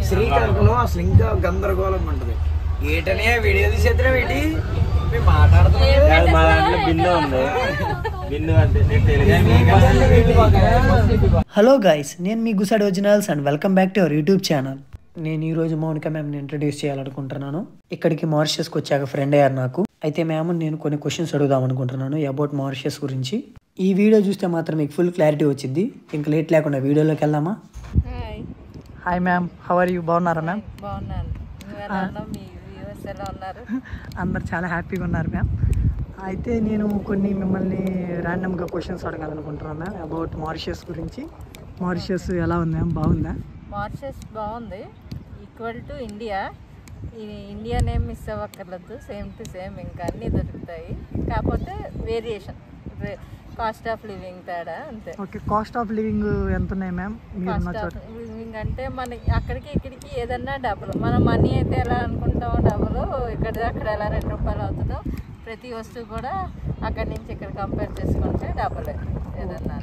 శ్రీకాకుళం అసలు ఇంకా గందరగోళంగా ఉంటది. ఏటనే వీడియో తీసేద్దరా ఏంటి మాట్లాడుతున్నాం. మా దాంట్లో బిన్ను ఉంది. బిన్ను అంటే హలో గైస్, నేను మీ గుసాడ్ originals and welcome back to our YouTube channel. నేను ఈ రోజు మౌనిక మ్యామ్ని ఇంట్రడ్యూస్ చేయాలనుకుంటున్నాను. ఇక్కడికి మారిషస్కి వచ్చాక ఫ్రెండ్ అయ్యారు నాకు. అయితే మ్యామ్ నేను కొన్ని క్వశ్చన్స్ అడుగుదాం అనుకుంటున్నాను అబౌట్ మారిషస్ గురించి. ఈ వీడియో చూస్తే మాత్రం మీకు ఫుల్ క్లారిటీ వచ్చింది. ఇంకా లేట్ లేకుండా వీడియోలోకి వెళ్దామా? Hi ma'am, how are you? బాగున్నారా మ్యామ్? అందరు చాలా హ్యాపీగా ఉన్నారు మ్యామ్. అయితే నేను కొన్ని మిమ్మల్ని ర్యాండమ్గా క్వశ్చన్స్ అడగాలనుకుంటున్నాను మ్యామ్ అబౌట్ మారిషస్ గురించి. మారిషస్ ఎలా ఉంది మ్యామ్? బాగుందా? మారిషస్ బాగుంది, equal to India. India name miss అవ్వక్కర్లేదు, సేమ్ టు సేమ్ ఇంకా అన్నీ దొరుకుతాయి. కాకపోతే వేరియేషన్, కాస్ట్ ఆఫ్ లివింగ్ తేడా అంతే. ఓకే, కాస్ట్ ఆఫ్ లివింగ్ ఎంత ఉన్నాయి మ్యామ్? కాస్ట్ ఆఫ్ లివింగ్ అంటే మనకి అక్కడికి ఇక్కడికి ఏదన్నా డబుల్. మన మనీ అయితే ఎలా అనుకుంటామో డబుల్, ఇక్కడ అక్కడ ఎలా ₹2 అవుతుందో ప్రతి వస్తువు కూడా అక్కడి నుంచి ఇక్కడ కంపేర్ చేసుకుంటే డబుల్ ఏదన్నా.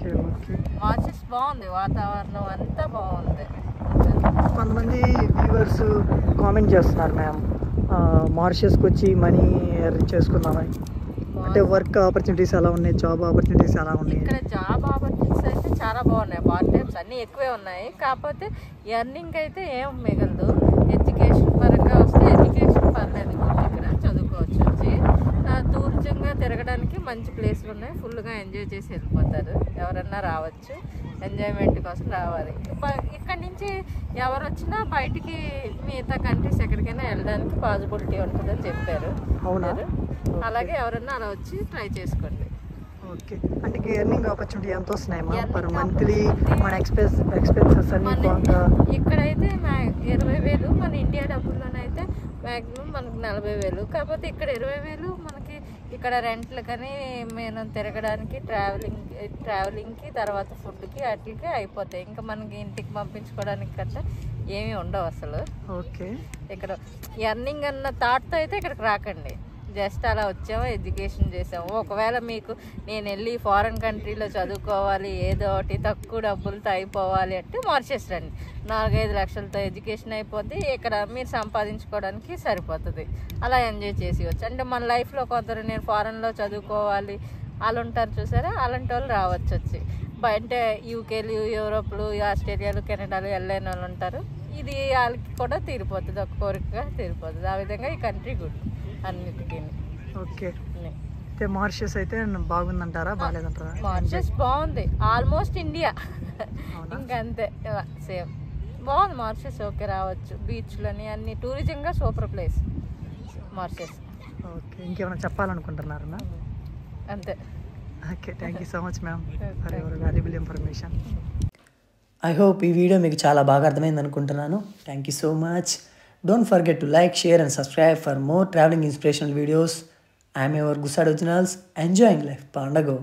మారిషస్ బాగుంది, వాతావరణం అంతా బాగుంది. కొంతమంది వ్యూవర్స్ కామెంట్ చేస్తున్నారు మ్యామ్, మారిషస్కి వచ్చి మనీ ఎర్న్ చేసుకుందామని. అంటే వర్క్ ఆపర్చునిటీస్ ఎలా ఉన్నాయి, జాబ్ ఆపర్చునిటీస్ ఎలా ఉన్నాయి? ఇక్కడ జాబ్ ఆపర్చునిటీస్ అయితే చాలా బాగున్నాయి, పార్ట్ టైమ్స్ అన్నీ ఎక్కువే ఉన్నాయి. కాకపోతే ఎర్నింగ్ అయితే ఏం మిగలదు. ఎడ్యుకేషన్ పరంగా వస్తే ఎడ్యుకేషన్ పర్లేదు, ఇక్కడ చదువుకోవచ్చు. వచ్చి దూరంగా తిరగడానికి మంచి ప్లేస్లు ఉన్నాయి, ఫుల్గా ఎంజాయ్ చేసి వెళ్ళిపోతారు. ఎవరన్నా రావచ్చు, ఎంజాయ్మెంట్ కోసం రావాలి. ఇక్కడ నుంచి ఎవరు వచ్చినా బయటికి మిగతా కంట్రీస్ ఎక్కడికైనా వెళ్ళడానికి పాసిబిలిటీ ఉంటుందని చెప్పారు. అవునారు. అలాగే ఎవరన్నా అలా వచ్చి ట్రై చేసుకోండి. ఓకే, అంటే ఎర్నింగ్ ఆపర్చునిటీ ఎంత వస్తున్నాయి మా పర్ మంత్లీ? మన ఎక్స్పెన్సెస్ అన్ని ఇక్కడైతే 20,000, మన ఇండియా డబ్బుల్లోనైతే మ్యాక్సిమం మనకు 40,000. కాకపోతే ఇక్కడ 20,000 మనకి ఇక్కడ రెంట్లు కానీ మేము తిరగడానికి ట్రావెలింగ్కి తర్వాత ఫుడ్కి వాటికి అయిపోతాయి. ఇంకా మనకి ఇంటికి పంపించుకోవడానికి కట్ట ఏమీ ఉండవు అసలు. ఓకే, ఇక్కడ ఎర్నింగ్ అన్న థాట్తో అయితే ఇక్కడికి రాకండి. జస్ట్ అలా వచ్చాము, ఎడ్యుకేషన్ చేసాము. ఒకవేళ మీకు నేను వెళ్ళి ఫారెన్ కంట్రీలో చదువుకోవాలి, ఏదో ఒకటి తక్కువ డబ్బులతో అయిపోవాలి అంటే మారిషస్ రండి. 4-5 లక్షలతో ఎడ్యుకేషన్ అయిపోద్ది, ఇక్కడ మీరు సంపాదించుకోవడానికి సరిపోతుంది. అలా ఎంజాయ్ చేసేవచ్చు. అంటే మన లైఫ్లో కొందరు నేను ఫారెన్లో చదువుకోవాలి వాళ్ళు ఉంటారు చూసారా, అలాంటి వాళ్ళు రావచ్చు వచ్చి. అంటే యూకేలు, యూరోప్లు, ఆస్ట్రేలియాలు, కెనడాలు వెళ్ళలేని వాళ్ళు ఉంటారు. ఇది వాళ్ళకి కూడా తీరిపోతుంది, ఒక కోరికగా తీరిపోతుంది. ఆ విధంగా ఈ కంట్రీ గుడ్ అన్నిటికీ. ఓకే, అయితే మారిషస్ అయితే బాగుందంటారా, బాగాలేదంటారా? మారిషస్ బాగుంది, ఆల్మోస్ట్ ఇండియా ఇంకా అంతే, సేమ్ బాగుంది మారిషస్. ఓకే, రావచ్చు. బీచ్లని అన్ని టూరిజంగా సూపర్ ప్లేస్ మారిషస్. ఓకే, ఇంకేమైనా చెప్పాలనుకుంటున్నారు మ్యామ్? అంతే. Okay, thank you so much ma'am for your valuable information. I hope ఈ వీడియో మీకు చాలా బాగా అర్థమైంది అనుకుంటున్నాను. Thank you so much. Don't forget to like, share and subscribe for more traveling inspirational videos. I am your Gusad Originals, enjoying life. Pandago.